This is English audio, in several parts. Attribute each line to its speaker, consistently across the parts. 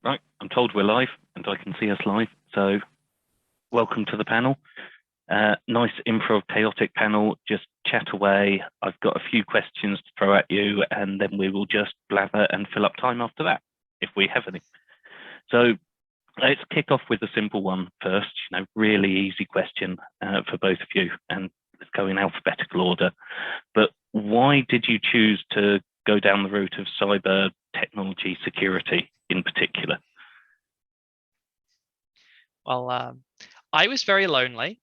Speaker 1: Right, I'm told we're live and I can see us live. So welcome to the panel. Nice improv chaotic panel, just chat away. I've got a few questions to throw at you and then we will just blather and fill up time after that, if we have any. So let's kick off with a simple one first, really easy question for both of you, and let's go in alphabetical order. But why did you choose to go down the route of cyber technology security in particular?
Speaker 2: Well, I was very lonely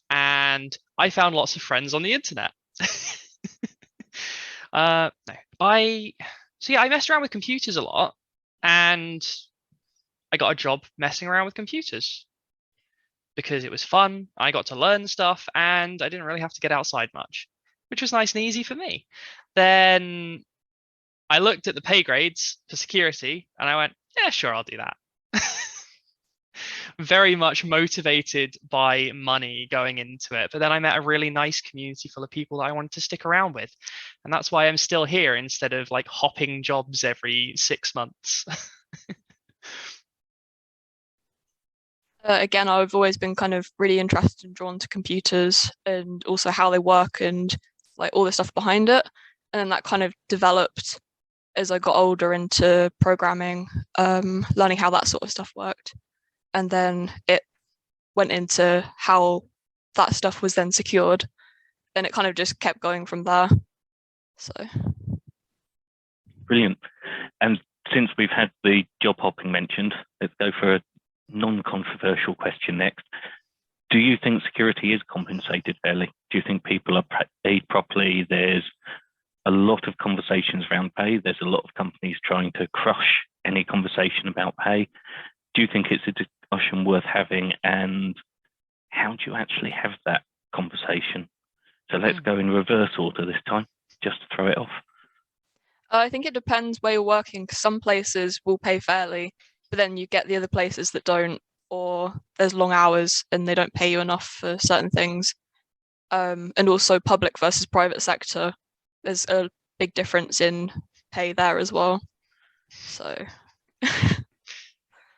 Speaker 2: and I found lots of friends on the internet. No, I messed around with computers a lot and I got a job messing around with computers because it was fun. I got to learn stuff and I didn't really have to get outside much, which was nice and easy for me. Then I looked at the pay grades for security and I went, yeah, sure, I'll do that. Very much motivated by money going into it. But then I met a really nice community full of people that I wanted to stick around with. And that's why I'm still here instead of like hopping jobs every 6 months.
Speaker 3: Again, I've always been kind of really interested and drawn to computers and also how they work and like all the stuff behind it. And then that kind of developed as I got older into programming, learning how that sort of stuff worked. And then it went into how that stuff was then secured, and it kind of just kept going from there. So
Speaker 1: brilliant. And since we've had the job hopping mentioned, let's go for a non-controversial question next. Do you think security is compensated fairly? Do you think people are paid properly? There's a lot of conversations around pay. There's a lot of companies trying to crush any conversation about pay. Do you think it's a discussion worth having, and how do you actually have that conversation? So let's go in reverse order this time, just to throw it off.
Speaker 3: I think it depends where you're working, because some places will pay fairly, but then you get the other places that don't, or there's long hours and they don't pay you enough for certain things. And also public versus private sector, there's a big difference in pay there as well. So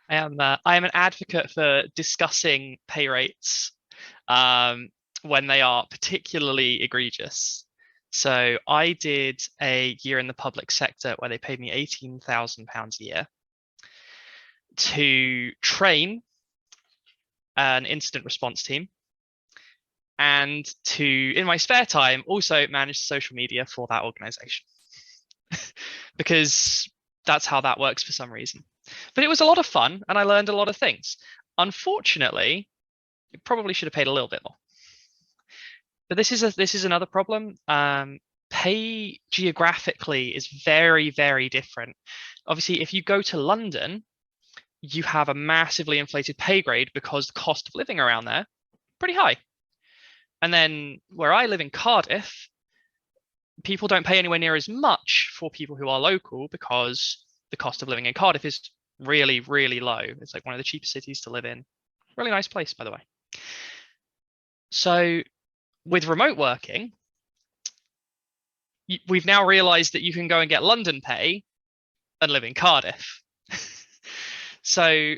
Speaker 2: I am an advocate for discussing pay rates when they are particularly egregious. So I did a year in the public sector where they paid me £18,000 a year to train an incident response team and to, in my spare time, also manage social media for that organization because that's how that works for some reason. But it was a lot of fun and I learned a lot of things. Unfortunately, it probably should have paid a little bit more. But this is another problem. Pay geographically is very, very different. Obviously, if you go to London, you have a massively inflated pay grade because the cost of living around there pretty high. And then where I live in Cardiff, people don't pay anywhere near as much for people who are local because the cost of living in Cardiff is really, really low. It's like one of the cheapest cities to live in. Really nice place, by the way. So with remote working, we've now realized that you can go and get London pay and live in Cardiff. So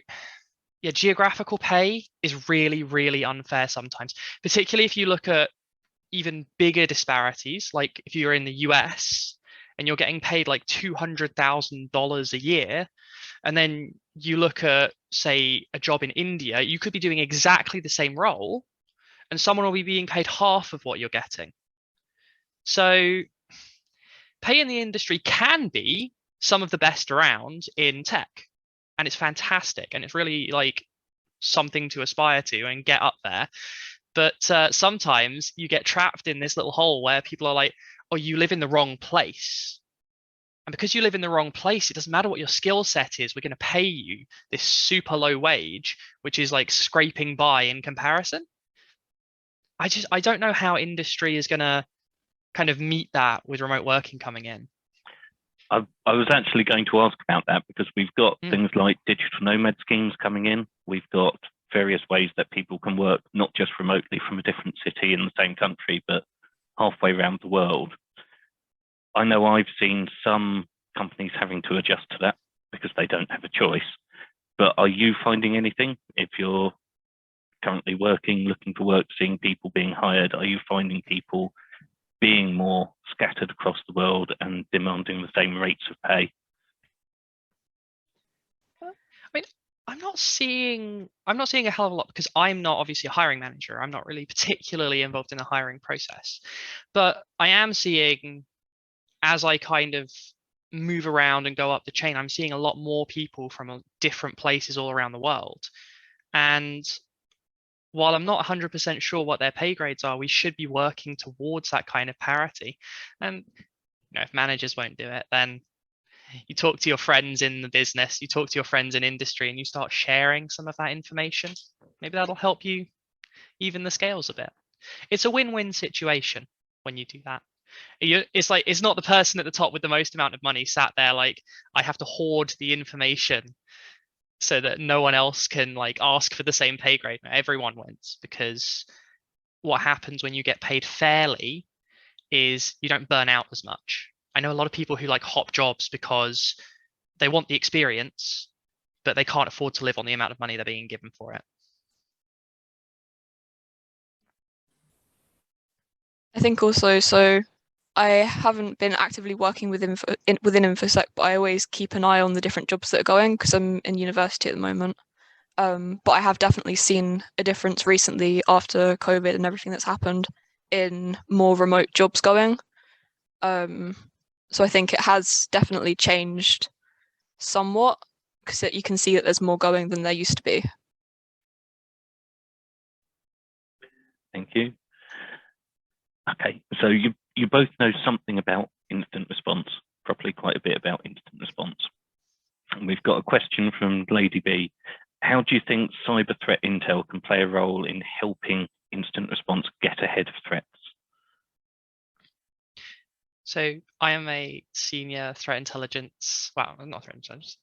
Speaker 2: yeah, geographical pay is really, really unfair sometimes, particularly if you look at even bigger disparities. Like if you're in the US and you're getting paid like $200,000 a year, and then you look at, say, a job in India, you could be doing exactly the same role and someone will be being paid half of what you're getting. So pay in the industry can be some of the best around in tech, and it's fantastic and it's really like something to aspire to and get up there. But sometimes you get trapped in this little hole where people are like, oh, you live in the wrong place. And because you live in the wrong place, it doesn't matter what your skill set is. We're going to pay you this super low wage, which is like scraping by in comparison. I don't know how industry is going to kind of meet that with remote working coming in.
Speaker 1: I was actually going to ask about that because we've got things like digital nomad schemes coming in. We've got various ways that people can work, not just remotely from a different city in the same country, but halfway around the world. I know I've seen some companies having to adjust to that because they don't have a choice. But are you finding anything? If you're currently working, looking for work, seeing people being hired, are you finding people being more scattered across the world and demanding the same rates of pay?
Speaker 2: I mean, I'm not seeing a hell of a lot, because I'm not obviously a hiring manager. I'm not really particularly involved in the hiring process. But I am seeing, as I kind of move around and go up the chain, I'm seeing a lot more people from different places all around the world. And while I'm not 100% sure what their pay grades are, we should be working towards that kind of parity. And if managers won't do it, then you talk to your friends in the business, you talk to your friends in industry, and you start sharing some of that information. Maybe that'll help you even the scales a bit. It's a win-win situation when you do that. It's like, it's not the person at the top with the most amount of money sat there like, I have to hoard the information so that no one else can like ask for the same pay grade. Everyone wins, because what happens when you get paid fairly is you don't burn out as much. I know a lot of people who like hop jobs because they want the experience, but they can't afford to live on the amount of money they're being given for it.
Speaker 3: I think also, so I haven't been actively working within Infosec, but I always keep an eye on the different jobs that are going, because I'm in university at the moment. But I have definitely seen a difference recently after COVID and everything that's happened in more remote jobs going. So I think it has definitely changed somewhat, because you can see that there's more going than there used to be.
Speaker 1: Thank you. Okay, so you both know something about instant response, probably quite a bit about instant response. And we've got a question from Lady B. How do you think cyber threat intel can play a role in helping instant response get ahead of threats?
Speaker 2: So I am a senior threat intelligence, well, not threat intelligence,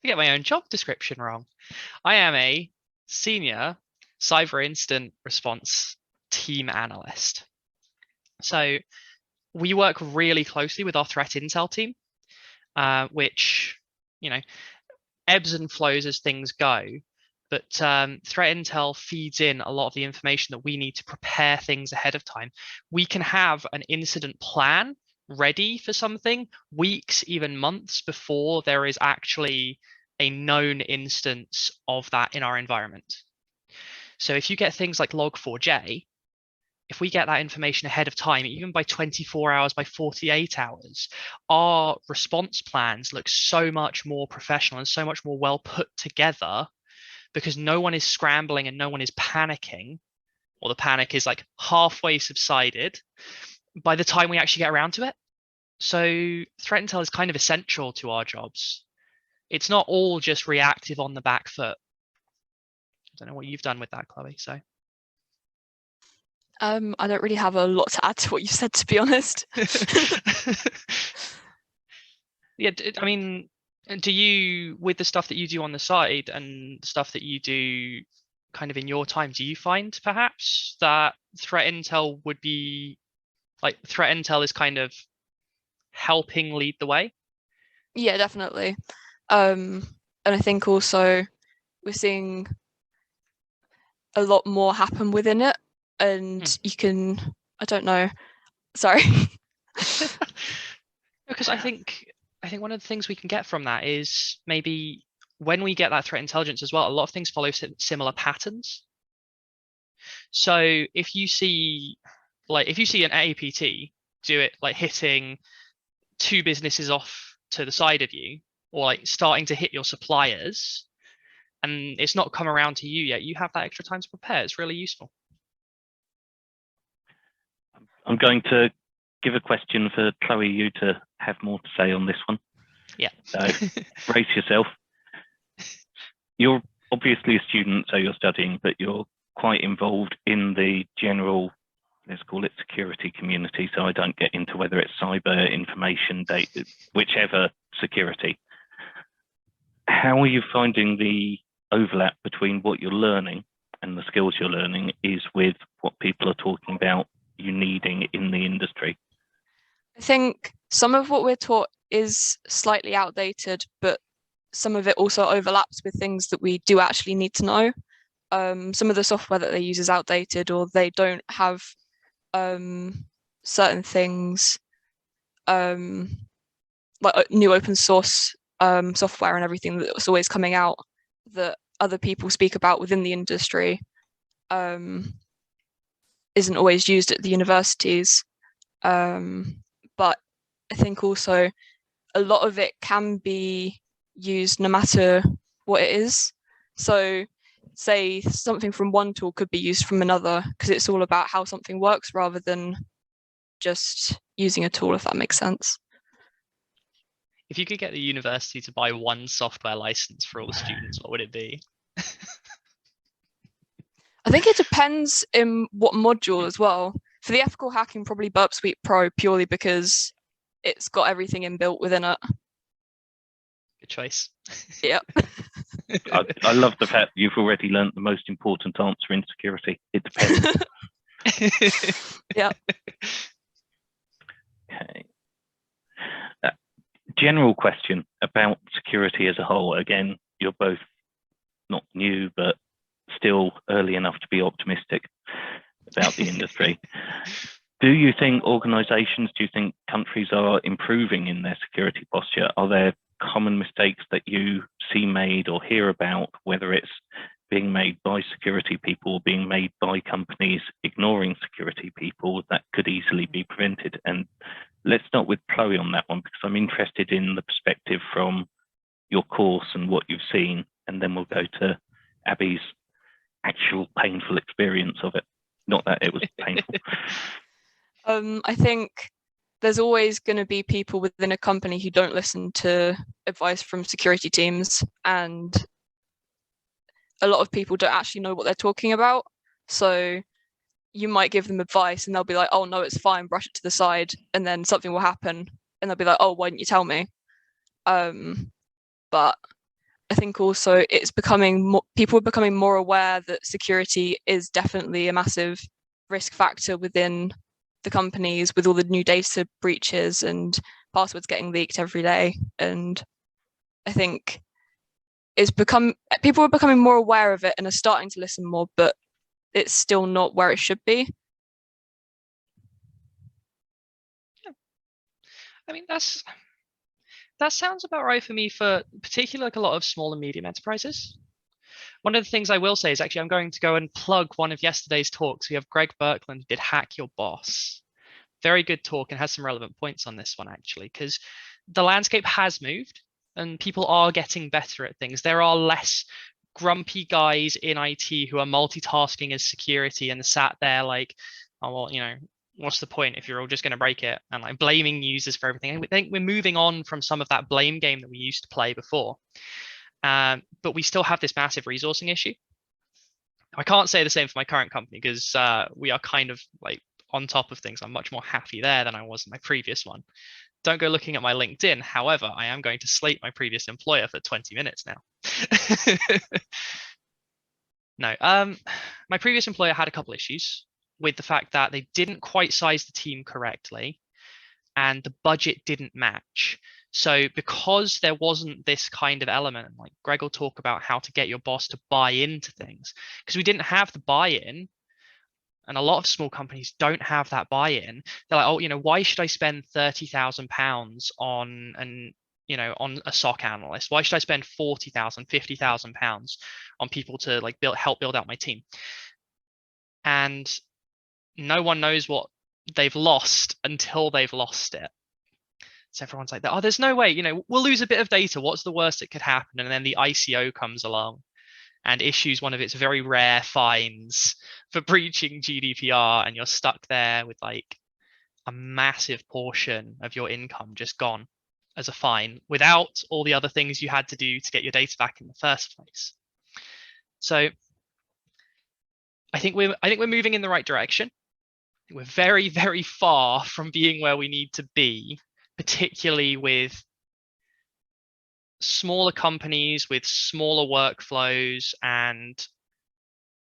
Speaker 2: I get my own job description wrong. I am a senior cyber incident response team analyst. So we work really closely with our threat intel team, which, ebbs and flows as things go. But threat intel feeds in a lot of the information that we need to prepare things ahead of time. We can have an incident plan ready for something weeks, even months before there is actually a known instance of that in our environment. So if you get things like log4j, if we get that information ahead of time, even by 24 hours, by 48 hours, our response plans look so much more professional and so much more well put together, because no one is scrambling and no one is panicking, or the panic is like halfway subsided by the time we actually get around to it. So threat intel is kind of essential to our jobs. It's not all just reactive on the back foot. I don't know what you've done with that, Chloe. So
Speaker 3: I don't really have a lot to add to what you said, to be honest.
Speaker 2: Yeah, I mean, do you, with the stuff that you do on the side and stuff that you do kind of in your time, do you find perhaps that threat intel would be like, threat intel is kind of helping lead the way?
Speaker 3: Yeah, definitely. And I think also we're seeing a lot more happen within it, and you can, I don't know, sorry.
Speaker 2: Because I think one of the things we can get from that is maybe when we get that threat intelligence as well, a lot of things follow similar patterns. So if you see an APT do it like hitting 2 businesses off to the side of you, or like starting to hit your suppliers, and it's not come around to you yet, you have that extra time to prepare. It's really useful.
Speaker 1: I'm going to give a question for Chloe, you to have more to say on this one.
Speaker 2: Yeah.
Speaker 1: So brace yourself. You're obviously a student, so you're studying, but you're quite involved in the general, let's call it security community. So I don't get into whether it's cyber, information, data, whichever security. How are you finding the overlap between what you're learning and the skills you're learning is with what people are talking about you needing in the industry?
Speaker 3: I think some of what we're taught is slightly outdated, but some of it also overlaps with things that we do actually need to know. Some of the software that they use is outdated, or they don't have certain things like new open source software and everything that's always coming out that other people speak about within the industry isn't always used at the universities. But I think also a lot of it can be used no matter what it is. So say something from one tool could be used from another, because it's all about how something works rather than just using a tool, if that makes sense.
Speaker 2: If you could get the university to buy one software license for all the students, what would it be?
Speaker 3: I think it depends in what module as well. For the ethical hacking, probably Burp Suite Pro, purely because it's got everything inbuilt within it.
Speaker 2: Good choice.
Speaker 3: Yep.
Speaker 1: I love the fact you've already learnt the most important answer in security. It depends.
Speaker 3: Yeah.
Speaker 1: Okay. General question about security as a whole. Again, you're both not new, but still early enough to be optimistic about the industry. Do you think organizations, do you think countries are improving in their security posture? Are there common mistakes that you see made or hear about, whether it's being made by security people or being made by companies ignoring security people, that could easily be prevented? And let's start with Chloe on that one, because I'm interested in the perspective from your course and what you've seen, and then we'll go to Abby's actual painful experience of it. Not that it was painful.
Speaker 3: I think there's always going to be people within a company who don't listen to advice from security teams, and a lot of people don't actually know what they're talking about. So you might give them advice and they'll be like, oh no, it's fine, brush it to the side, and then something will happen and they'll be like, oh, why didn't you tell me? But I think also it's becoming more, people are becoming more aware that security is definitely a massive risk factor within the companies, with all the new data breaches and passwords getting leaked every day. And I think people are becoming more aware of it and are starting to listen more, but it's still not where it should be.
Speaker 2: I mean, that sounds about right for me, for particularly like a lot of small and medium enterprises. One of the things I will say is actually I'm going to go and plug one of yesterday's talks. We have Greg Birkland who did Hack Your Boss. Very good talk and has some relevant points on this one, actually, because the landscape has moved and people are getting better at things. There are less grumpy guys in IT who are multitasking as security and sat there like, oh, well, you know, what's the point if you're all just going to break it, and like blaming users for everything. I think we're moving on from some of that blame game that we used to play before. But we still have this massive resourcing issue. I can't say the same for my current company because we are kind of like on top of things. I'm much more happy there than I was in my previous one. Don't go looking at my LinkedIn. However, I am going to slate my previous employer for 20 minutes now. No, my previous employer had a couple issues with the fact that they didn't quite size the team correctly and the budget didn't match. So because there wasn't this kind of element, like Greg will talk about how to get your boss to buy into things, because we didn't have the buy-in, and a lot of small companies don't have that buy-in. They're like, oh, you know, why should I spend £30,000 on on a SOC analyst? Why should I spend £40,000, £50,000 on people to like help build out my team? And no one knows what they've lost until they've lost it. So everyone's like, oh, there's no way, you know, we'll lose a bit of data. What's the worst that could happen? And then the ICO comes along and issues one of its very rare fines for breaching GDPR. And you're stuck there with like a massive portion of your income just gone as a fine without all the other things you had to do to get your data back in the first place. So I think we're moving in the right direction. We're very, very far from being where we need to be, particularly with smaller companies with smaller workflows and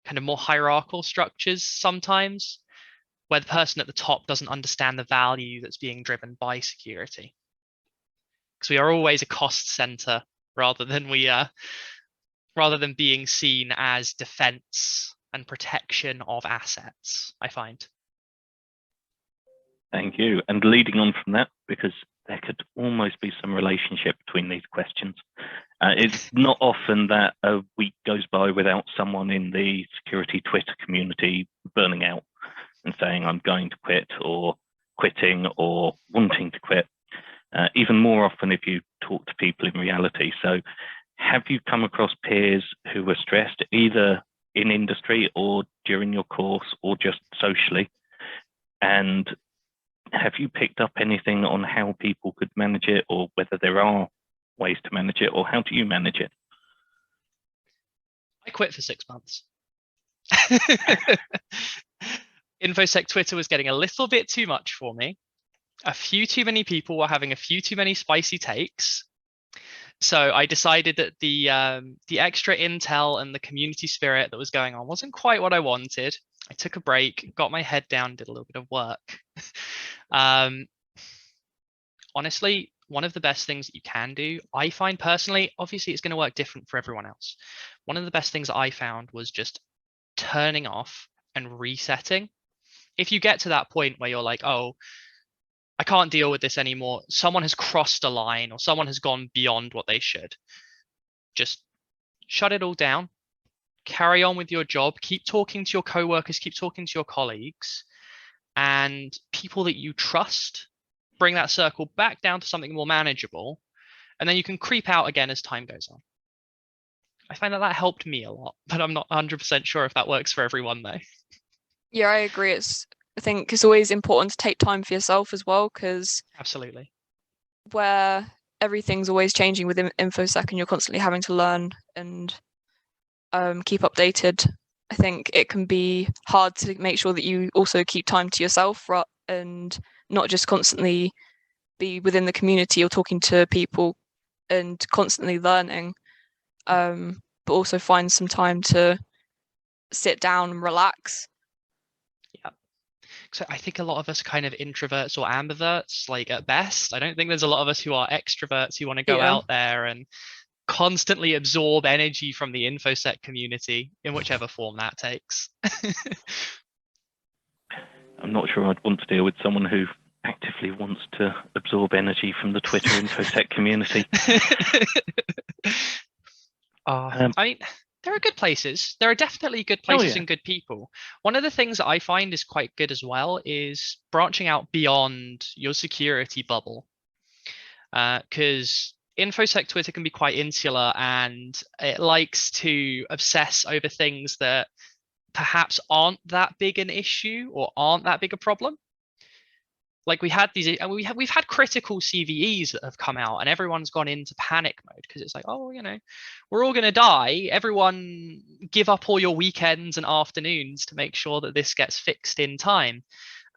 Speaker 2: kind of more hierarchical structures sometimes, where the person at the top doesn't understand the value that's being driven by security. Because we are always a cost center rather than being seen as defense and protection of assets, I find.
Speaker 1: Thank you. And leading on from that, because there could almost be some relationship between these questions. It's not often that a week goes by without someone in the security Twitter community burning out and saying, I'm going to quit, or quitting, or wanting to quit. Even more often if you talk to people in reality. So have you come across peers who were stressed either in industry or during your course or just socially? And have you picked up anything on how people could manage it, or whether there are ways to manage it, or how do you manage it?
Speaker 2: I quit for 6 months. Infosec Twitter was getting a little bit too much for me. A few too many people were having a few too many spicy takes. So I decided that the extra intel and the community spirit that was going on wasn't quite what I wanted. I took a break, got my head down, did a little bit of work. Honestly, one of the best things that you can do, I find personally, obviously it's going to work different for everyone else. One of the best things that I found was just turning off and resetting. If you get to that point where you're like, oh, I can't deal with this anymore, someone has crossed a line or someone has gone beyond what they should, just shut it all down, carry on with your job, keep talking to your coworkers, keep talking to your colleagues, and people that you trust. Bring that circle back down to something more manageable, and then you can creep out again as time goes on. I find that helped me a lot, but I'm not 100% sure if that works for everyone though.
Speaker 3: Yeah, I agree. I think it's always important to take time for yourself as well, because
Speaker 2: Absolutely.
Speaker 3: where everything's always changing within InfoSec and you're constantly having to learn and keep updated, I think it can be hard to make sure that you also keep time to yourself and not just constantly be within the community or talking to people and constantly learning, but also find some time to sit down and relax.
Speaker 2: Yeah. So I think a lot of us are kind of introverts or ambiverts, like at best. I don't think there's a lot of us who are extroverts who want to go out there and constantly absorb energy from the InfoSec community in whichever form that takes.
Speaker 1: I'm not sure I'd want to deal with someone who actively wants to absorb energy from the Twitter InfoSec community.
Speaker 2: I mean, there are good places. There are definitely good places and good people. One of the things that I find is quite good as well is branching out beyond your security bubble. Because InfoSec Twitter can be quite insular and it likes to obsess over things that perhaps aren't that big an issue or aren't that big a problem. Like we've had critical CVEs that have come out and everyone's gone into panic mode because it's like, oh, we're all going to die. Everyone give up all your weekends and afternoons to make sure that this gets fixed in time.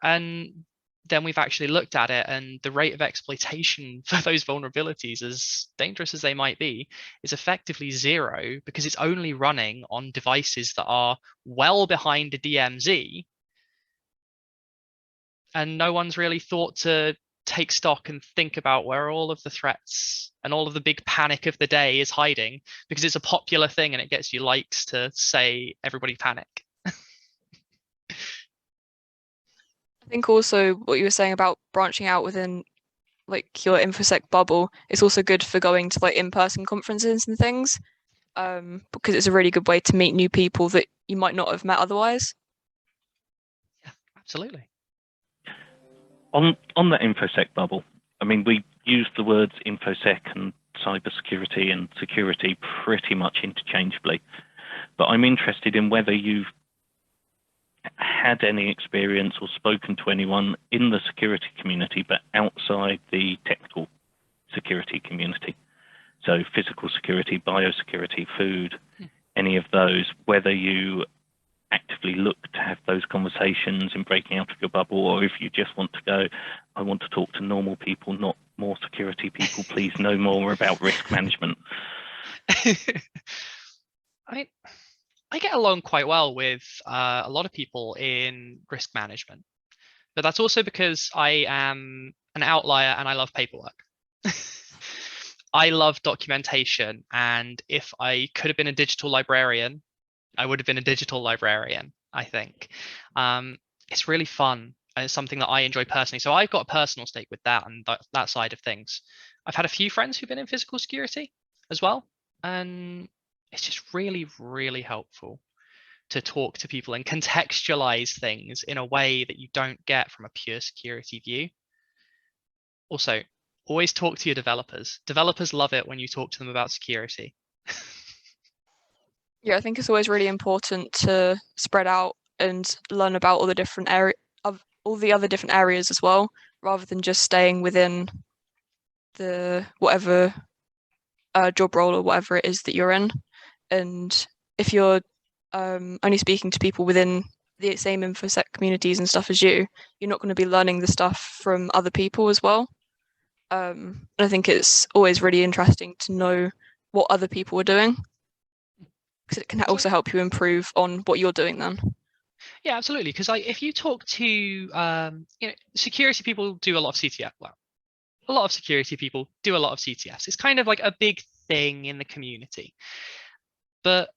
Speaker 2: And then we've actually looked at it, and the rate of exploitation for those vulnerabilities, as dangerous as they might be, is effectively zero because it's only running on devices that are well behind a DMZ. And no one's really thought to take stock and think about where all of the threats and all of the big panic of the day is hiding, because it's a popular thing and it gets you likes to say everybody panic.
Speaker 3: I think also what you were saying about branching out within like your InfoSec bubble is also good for going to like in-person conferences and things, because it's a really good way to meet new people that you might not have met otherwise.
Speaker 2: Yeah, absolutely.
Speaker 1: On that InfoSec bubble, I mean, we use the words InfoSec and cybersecurity and security pretty much interchangeably, but I'm interested in whether you've had any experience or spoken to anyone in the security community but outside the technical security community. So physical security, biosecurity, food, any of those, whether you actively look to have those conversations in breaking out of your bubble, or if you just want to go, I want to talk to normal people, not more security people, please know more about risk management.
Speaker 2: I get along quite well with a lot of people in risk management, but that's also because I am an outlier and I love paperwork. I love documentation, and if I could have been a digital librarian, I would have been a digital librarian, I think. It's really fun, and it's something that I enjoy personally. So I've got a personal stake with that and that side of things. I've had a few friends who've been in physical security as well, and it's just really, really helpful to talk to people and contextualize things in a way that you don't get from a pure security view. Also, always talk to your developers. Developers love it when you talk to them about security.
Speaker 3: Yeah, I think it's always really important to spread out and learn about all the different all the other different areas as well, rather than just staying within the whatever job role or whatever it is that you're in. And if you're only speaking to people within the same infosec communities and stuff as you're not going to be learning the stuff from other people as well. And I think it's always really interesting to know what other people are doing, because it can also help you improve on what you're doing then.
Speaker 2: Yeah, absolutely. Because if you talk to security people do a lot of CTF. Well, a lot of security people do a lot of CTFs. It's kind of like a big thing in the community. But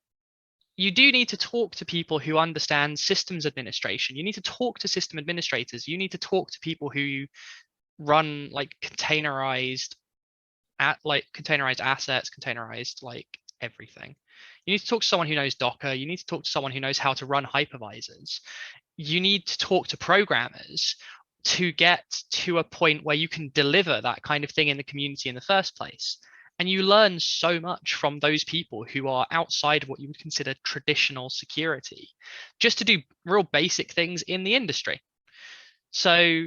Speaker 2: you do need to talk to people who understand systems administration. You need to talk to system administrators. You need to talk to people who run like containerized assets, containerized like everything. You need to talk to someone who knows Docker. You need to talk to someone who knows how to run hypervisors. You need to talk to programmers to get to a point where you can deliver that kind of thing in the community in the first place. And you learn so much from those people who are outside of what you would consider traditional security, just to do real basic things in the industry. So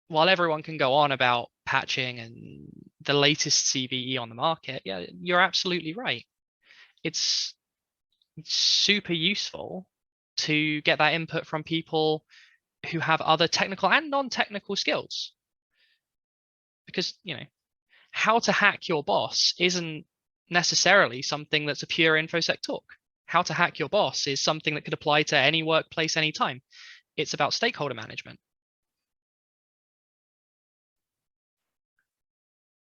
Speaker 2: while everyone can go on about patching and the latest CVE on the market, yeah, you're absolutely right. It's super useful to get that input from people who have other technical and non-technical skills. Because, how to hack your boss isn't necessarily something that's a pure InfoSec talk. How to hack your boss is something that could apply to any workplace, anytime. It's about stakeholder management.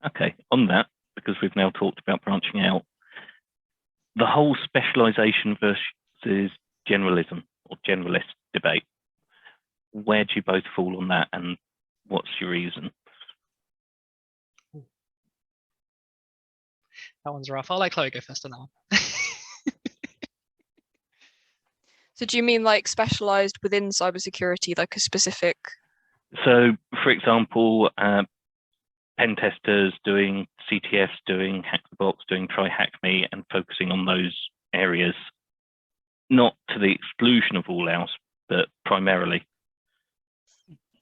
Speaker 1: Okay, on that, because we've now talked about branching out, the whole specialization versus generalism or generalist debate, where do you both fall on that, and what's your reason?
Speaker 2: That one's rough. I'll let Chloe go first on that one.
Speaker 3: So do you mean like specialized within cybersecurity, like a specific?
Speaker 1: So, for example, pen testers doing CTFs, doing hack the box, doing try hack me, and focusing on those areas, not to the exclusion of all else, but primarily.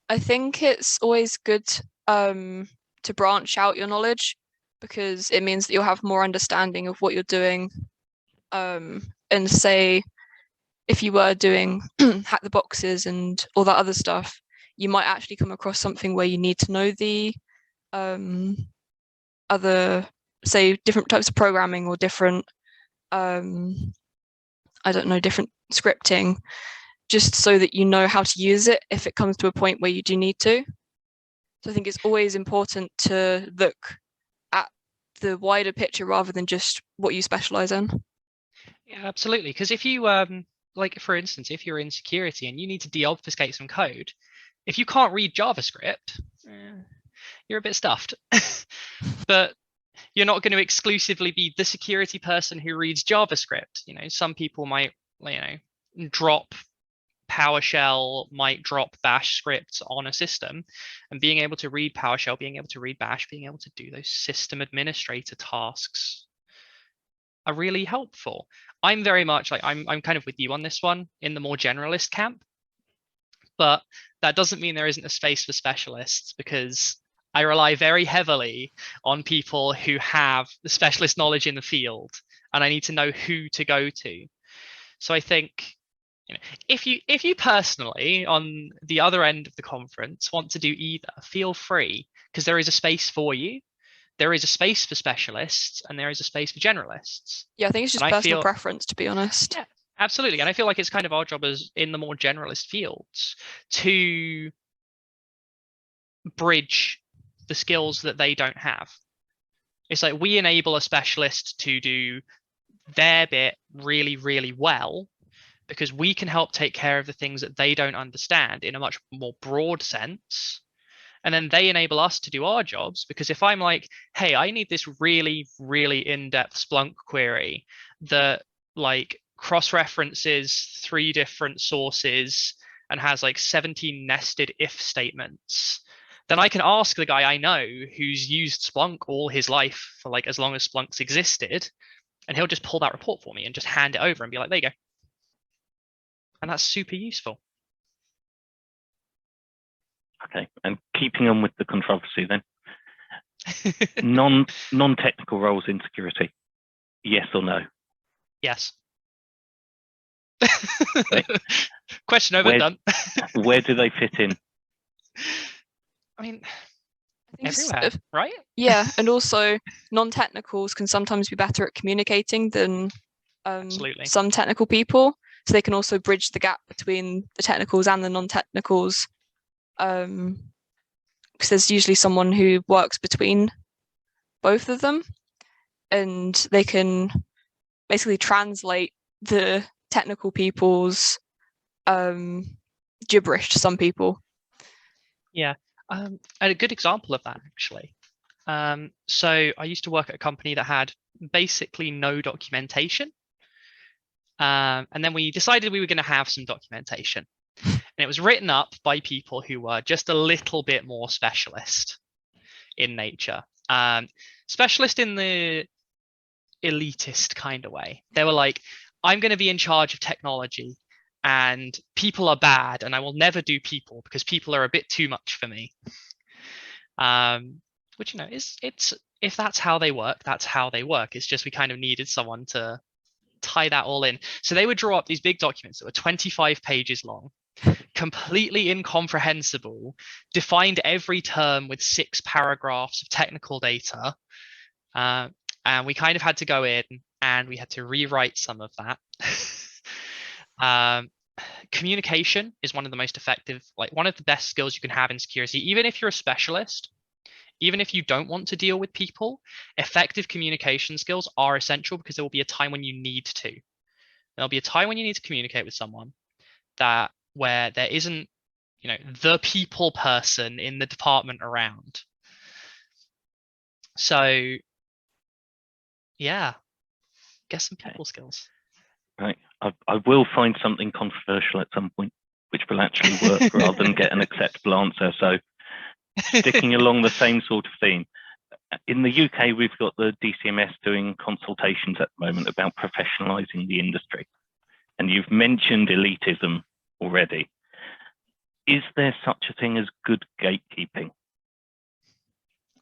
Speaker 3: I think it's always good to branch out your knowledge, because it means that you'll have more understanding of what you're doing. And say, if you were doing hack the boxes and all that other stuff, you might actually come across something where you need to know the other, say, different types of programming or different, different scripting, just so that you know how to use it if it comes to a point where you do need to. So I think it's always important to look at the wider picture rather than just what you specialize in.
Speaker 2: Yeah, absolutely. Because if you, like, for instance, if you're in security and you need to deobfuscate some code, if you can't read JavaScript, you're a bit stuffed. But you're not going to exclusively be the security person who reads JavaScript. Some people might, drop PowerShell, might drop Bash scripts on a system, and being able to read PowerShell, being able to read Bash, being able to do those system administrator tasks are really helpful. I'm very much like, I'm kind of with you on this one in the more generalist camp, but that doesn't mean there isn't a space for specialists, because I rely very heavily on people who have the specialist knowledge in the field, and I need to know who to go to. So I think, if you personally, on the other end of the conference, want to do either, feel free, because there is a space for you. There is a space for specialists, and there is a space for generalists.
Speaker 3: Yeah, I think it's just personal preference, to be honest.
Speaker 2: Yeah, absolutely. And I feel like it's kind of our job as in the more generalist fields to bridge the skills that they don't have. It's like we enable a specialist to do their bit really, really well, because we can help take care of the things that they don't understand in a much more broad sense. And then they enable us to do our jobs, because if I'm like, hey, I need this really, really in-depth Splunk query that like cross-references 3 different sources and has like 17 nested if statements, then I can ask the guy I know who's used Splunk all his life for like as long as Splunk's existed, and he'll just pull that report for me and just hand it over and be like, there you go. And that's super useful.
Speaker 1: Okay, and keeping on with the controversy then, non-technical roles in security, yes or no?
Speaker 2: Yes.
Speaker 1: Okay.
Speaker 2: Question over, done.
Speaker 1: Where do they fit in?
Speaker 2: I mean,
Speaker 3: I think
Speaker 2: everywhere, right?
Speaker 3: Yeah, and also non-technicals can sometimes be better at communicating than
Speaker 2: Absolutely.
Speaker 3: some technical people. So they can also bridge the gap between the technicals and the non-technicals. Because there's usually someone who works between both of them, and they can basically translate the technical people's gibberish to some people.
Speaker 2: Yeah, and a good example of that actually. So I used to work at a company that had basically no documentation. And then we decided we were going to have some documentation. And it was written up by people who were just a little bit more specialist in nature. Specialist in the elitist kind of way. They were like, I'm going to be in charge of technology, and people are bad, and I will never do people because people are a bit too much for me. Which, you know, it's if that's how they work, that's how they work. It's just we kind of needed someone to tie that all in. So they would draw up these big documents that were 25 pages long, completely incomprehensible, defined every term with 6 paragraphs of technical data. And we kind of had to go in and we had to rewrite some of that. Communication is one of the most effective, like one of the best skills you can have in security. Even if you're a specialist, even if you don't want to deal with people, effective communication skills are essential, because there will be a time when you need to. There'll be a time when you need to communicate with someone where there isn't, you know, the people person in the department around. So yeah, get some people skills.
Speaker 1: Right. I will find something controversial at some point, which will actually work rather than get an acceptable answer. So sticking along the same sort of theme. In the UK, we've got the DCMS doing consultations at the moment about professionalizing the industry. And you've mentioned elitism already. Is there such a thing as good gatekeeping?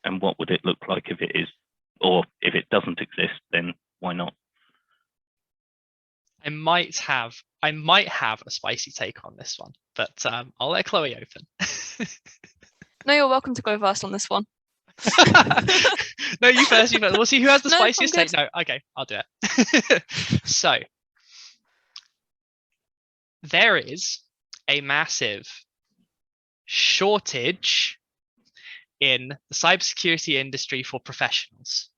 Speaker 1: And what would it look like if it is? Or if it doesn't exist, then why not?
Speaker 2: I might have a spicy take on this one, but I'll let Chloe open.
Speaker 3: No, you're welcome to go first on this one.
Speaker 2: No, you first. We'll see who has the
Speaker 3: No,
Speaker 2: spiciest take. No, okay, I'll do it. So there is a massive shortage in the cybersecurity industry for professionals.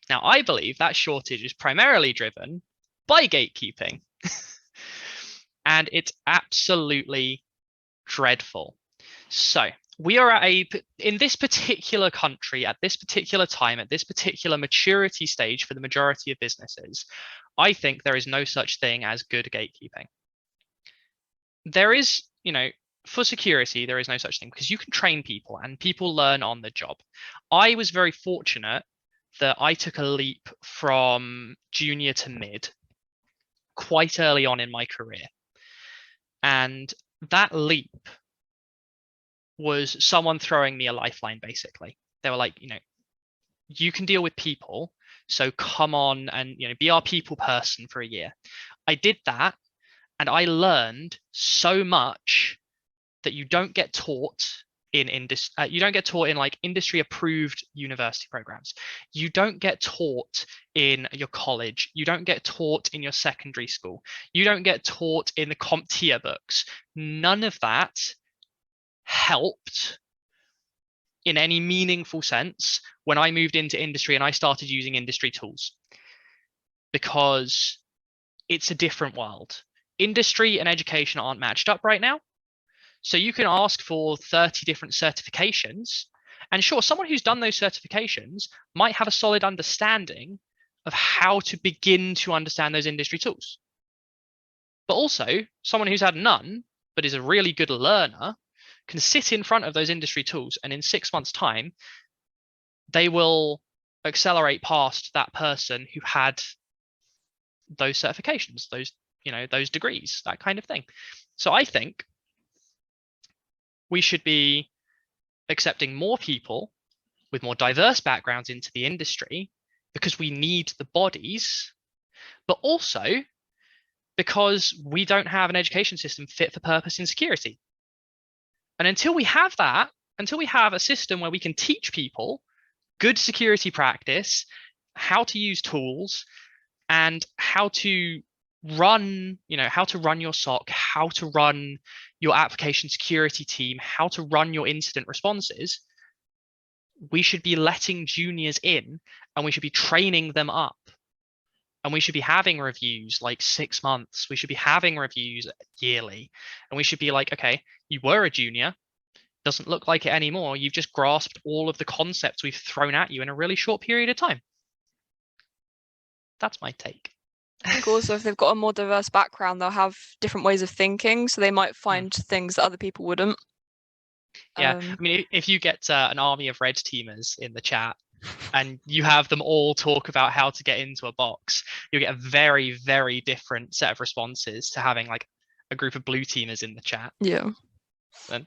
Speaker 2: Now, I believe that shortage is primarily driven by gatekeeping. And it's absolutely dreadful. So we are in this particular country, at this particular time, at this particular maturity stage for the majority of businesses, I think there is no such thing as good gatekeeping. There is, you know, for security, there is no such thing, because you can train people and people learn on the job. I was very fortunate that I took a leap from junior to mid quite early on in my career. And that leap was someone throwing me a lifeline, basically. They were like, you know, you can deal with people, so come on and, you know, be our people person for a year. I did that, and I learned so much that you don't get taught in you don't get taught in like industry approved university programs. You don't get taught in your college. You don't get taught in your secondary school. You don't get taught in the CompTIA books. None of that helped in any meaningful sense when I moved into industry and I started using industry tools, because it's a different world. Industry and education aren't matched up right now. So you can ask for 30 different certifications, and sure, someone who's done those certifications might have a solid understanding of how to begin to understand those industry tools. But also, someone who's had none, but is a really good learner, can sit in front of those industry tools, and in 6 months' time, they will accelerate past that person who had those certifications, those degrees, that kind of thing. So I think we should be accepting more people with more diverse backgrounds into the industry, because we need the bodies, but also because we don't have an education system fit for purpose in security. And until we have that, until we have a system where we can teach people good security practice, how to use tools, and how to run, how to run your SOC, how to run your application security team, how to run your incident responses, we should be letting juniors in, and we should be training them up. And we should be having reviews like 6 months. We should be having reviews yearly. And we should be like, okay, you were a junior. Doesn't look like it anymore. You've just grasped all of the concepts we've thrown at you in a really short period of time. That's my take.
Speaker 3: I think also if they've got a more diverse background, they'll have different ways of thinking. So they might find things that other people wouldn't.
Speaker 2: Yeah, I mean, if you get an army of red teamers in the chat and you have them all talk about how to get into a box, you'll get a very, very different set of responses to having like a group of blue teamers in the chat.
Speaker 3: Yeah.
Speaker 2: And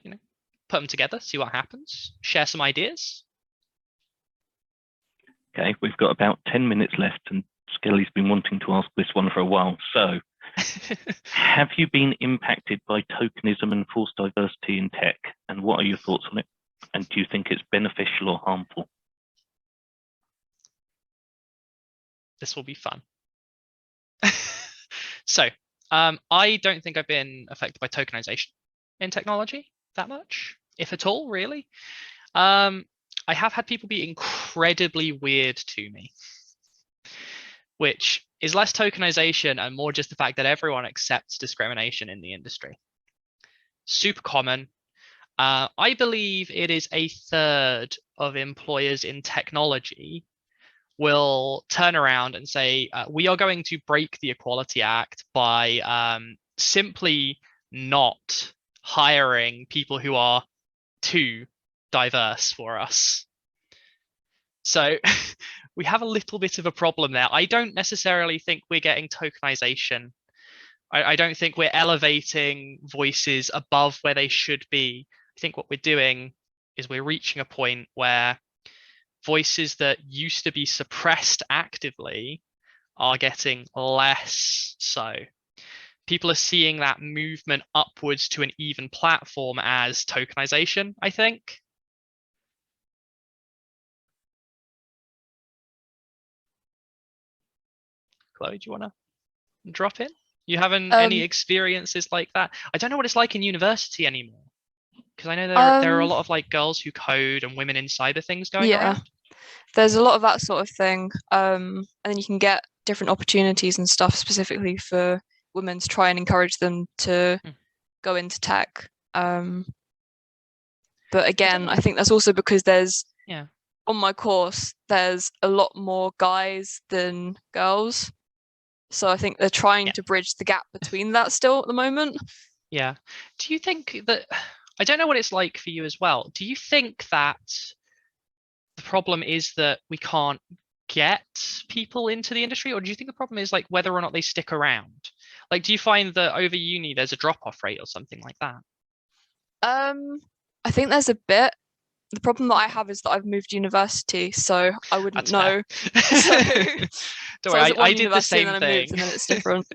Speaker 2: put them together, see what happens, share some ideas.
Speaker 1: Okay, we've got about 10 minutes left, and Skelly's been wanting to ask this one for a while. So, have you been impacted by tokenism and forced diversity in tech? And what are your thoughts on it? And do you think it's beneficial or harmful?
Speaker 2: This will be fun. So, I don't think I've been affected by tokenization in technology that much, if at all, really. I have had people be incredibly weird to me, which is less tokenization and more just the fact that everyone accepts discrimination in the industry. Super common. I believe it is 1/3 of employers in technology will turn around and say, we are going to break the Equality Act by simply not hiring people who are too diverse for us. So we have a little bit of a problem there. I don't necessarily think we're getting tokenization. I don't think we're elevating voices above where they should be. I think what we're doing is we're reaching a point where voices that used to be suppressed actively are getting less so. People are seeing that movement upwards to an even platform as tokenization, I think. Chloe, do you want to drop in? You haven't any experiences like that? I don't know what it's like in university anymore, because I know there are a lot of like girls who code and women in cyber things going around.
Speaker 3: There's a lot of that sort of thing, and then you can get different opportunities and stuff specifically for women to try and encourage them to go into tech. But again, I think that's also because there's on my course there's a lot more guys than girls. So I think they're trying to bridge the gap between that still at the moment.
Speaker 2: Yeah. Do you think that, I don't know what it's like for you as well. Do you think that the problem is that we can't get people into the industry, or do you think the problem is like whether or not they stick around? Like, do you find that over uni there's a drop-off rate or something like that?
Speaker 3: I think there's a bit. The problem that I have is that I've moved university, so I wouldn't know.
Speaker 2: Don't worry, I did the same
Speaker 3: and
Speaker 2: thing.
Speaker 3: And then it's different.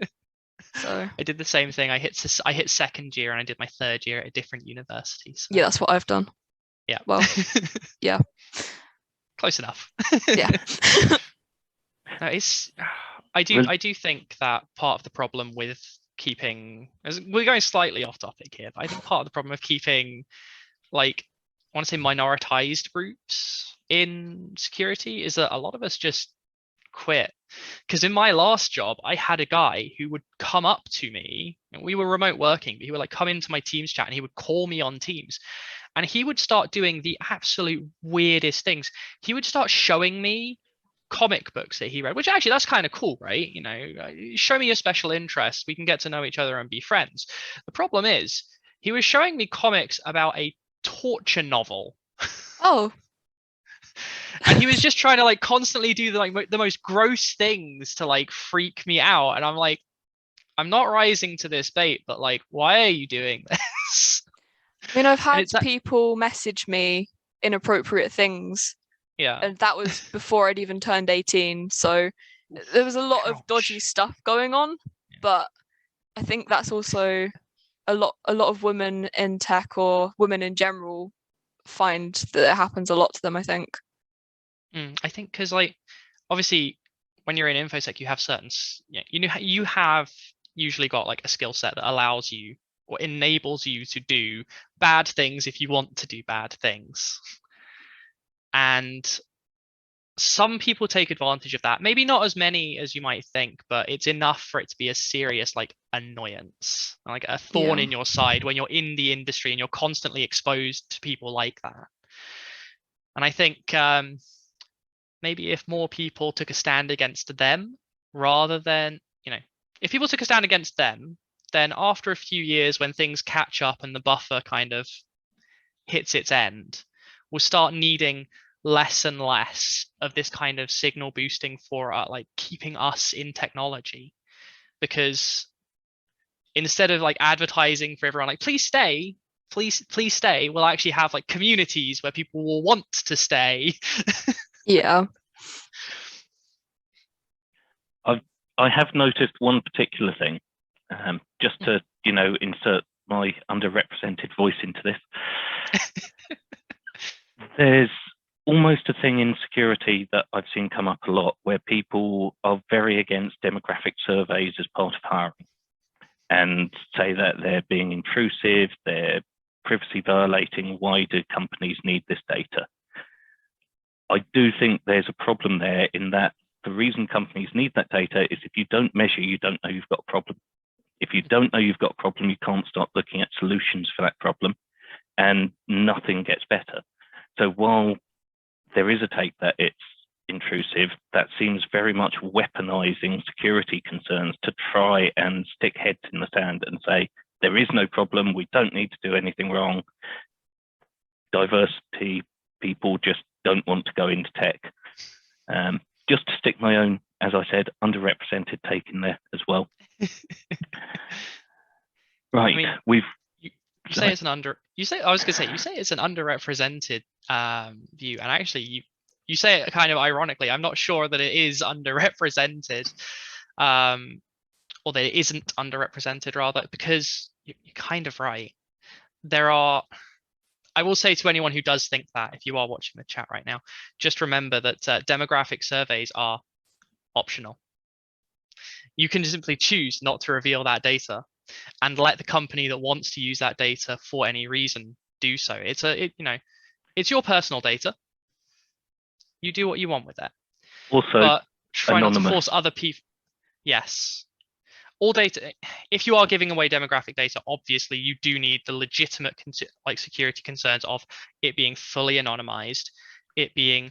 Speaker 3: So
Speaker 2: I did the same thing. I hit second year and I did my third year at a different university. So.
Speaker 3: Yeah, that's what I've done.
Speaker 2: Yeah.
Speaker 3: Well, yeah.
Speaker 2: Close enough.
Speaker 3: Yeah.
Speaker 2: No, I do think that part of the problem with keeping, we're going slightly off topic here, but I think part of the problem of keeping like want to say minoritized groups in security is that a lot of us just quit. Because in my last job, I had a guy who would come up to me, and we were remote working, but he would like come into my Teams chat and he would call me on Teams, and he would start doing the absolute weirdest things. He would start showing me comic books that he read, which actually that's kind of cool, right? You know, show me your special interest, we can get to know each other and be friends. The problem is he was showing me comics about a torture novel.
Speaker 3: Oh.
Speaker 2: And he was just trying to like constantly do the most gross things to like freak me out, and I'm like, I'm not rising to this bait, but like, why are you doing this?
Speaker 3: I mean, I've had people message me inappropriate things.
Speaker 2: Yeah.
Speaker 3: And that was before I'd even turned 18. So there was a lot of dodgy stuff going on. But I think that's also a lot of women in tech, or women in general, find that it happens a lot to them, I think.
Speaker 2: I think because like, obviously, when you're in Infosec, you have certain, you have usually got like a skill set that allows you or enables you to do bad things if you want to do bad things. And some people take advantage of that. Maybe not as many as you might think, but it's enough for it to be a serious like annoyance, like a thorn in your side when you're in the industry and you're constantly exposed to people like that. And I think maybe if more people took a stand against them, rather than, if people took a stand against them, then after a few years when things catch up and the buffer kind of hits its end, we'll start needing less and less of this kind of signal boosting for like keeping us in technology. Because instead of like advertising for everyone like please stay, we'll actually have like communities where people will want to stay.
Speaker 3: Yeah.
Speaker 1: I have noticed one particular thing, just to insert my underrepresented voice into this. There's almost a thing in security that I've seen come up a lot where people are very against demographic surveys as part of hiring and say that they're being intrusive, they're privacy violating. Why do companies need this data? I do think there's a problem there in that the reason companies need that data is if you don't measure, you don't know you've got a problem. If you don't know you've got a problem, you can't start looking at solutions for that problem, and nothing gets better. So while there is a take that it's intrusive, that seems very much weaponizing security concerns to try and stick heads in the sand and say, there is no problem, we don't need to do anything wrong. Diversity, people just don't want to go into tech. Just to stick my own, as I said, underrepresented take in there as well. Right,
Speaker 2: I mean, you say it's an you say it's an underrepresented view, and actually you say it kind of ironically. I'm not sure that it is underrepresented, or that it isn't underrepresented rather, because you're kind of right. I will say to anyone who does think that, if you are watching the chat right now, just remember that demographic surveys are optional. You can simply choose not to reveal that data and let the company that wants to use that data for any reason do so. It's your personal data. You do what you want with that.
Speaker 1: Also,
Speaker 2: but try
Speaker 1: anonymous.
Speaker 2: Not to force other people. Yes. All data, if you are giving away demographic data, obviously you do need the legitimate security concerns of it being fully anonymized, it being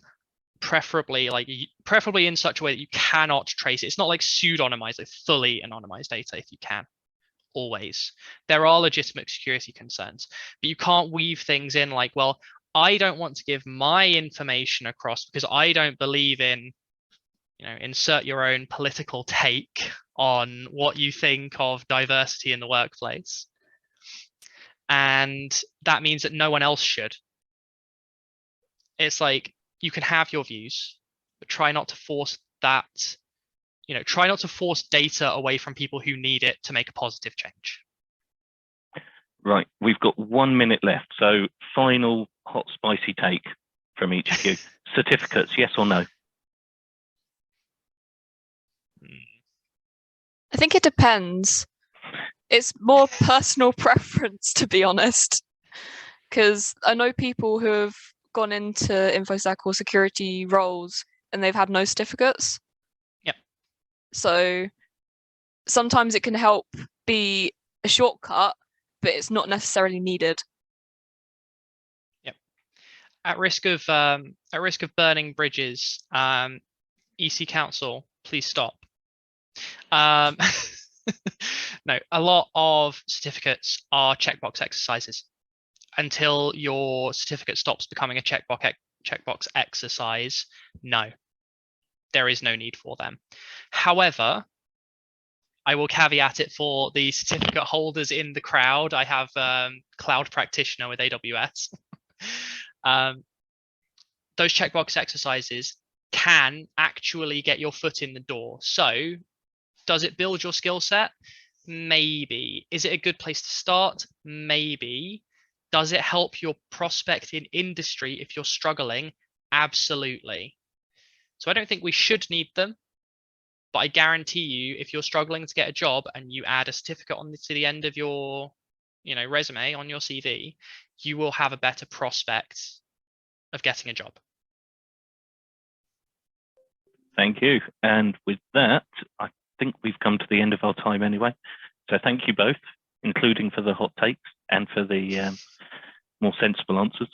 Speaker 2: preferably in such a way that you cannot trace it. It's not like pseudonymized, like fully anonymized data if you can. Always. There are legitimate security concerns, but you can't weave things in like, well, I don't want to give my information across because I don't believe in, insert your own political take on what you think of diversity in the workplace. And that means that no one else should. It's like, you can have your views, but try not to force that, try not to force data away from people who need it to make a positive change.
Speaker 1: Right, we've got 1 minute left. So final hot, spicy take from each of you. Certificates, yes or no?
Speaker 3: I think it depends. It's more personal preference, to be honest. Because I know people who have gone into Infosec or security roles and they've had no certificates.
Speaker 2: Yep.
Speaker 3: So sometimes it can help be a shortcut, but it's not necessarily needed.
Speaker 2: Yep. At risk of burning bridges, EC Council, please stop. No, a lot of certificates are checkbox exercises. Until your certificate stops becoming a checkbox exercise, no, there is no need for them. However, I will caveat it for the certificate holders in the crowd. I have Cloud Practitioner with AWS. Those checkbox exercises can actually get your foot in the door. So does it build your skill set? Maybe. Is it a good place to start? Maybe. Does it help your prospect in industry if you're struggling? Absolutely. So I don't think we should need them, but I guarantee you, if you're struggling to get a job and you add a certificate to the end of your, resume on your CV, you will have a better prospect of getting a job.
Speaker 1: Thank you. And with that, I think we've come to the end of our time anyway. So thank you both, including for the hot takes and for the more sensible answers.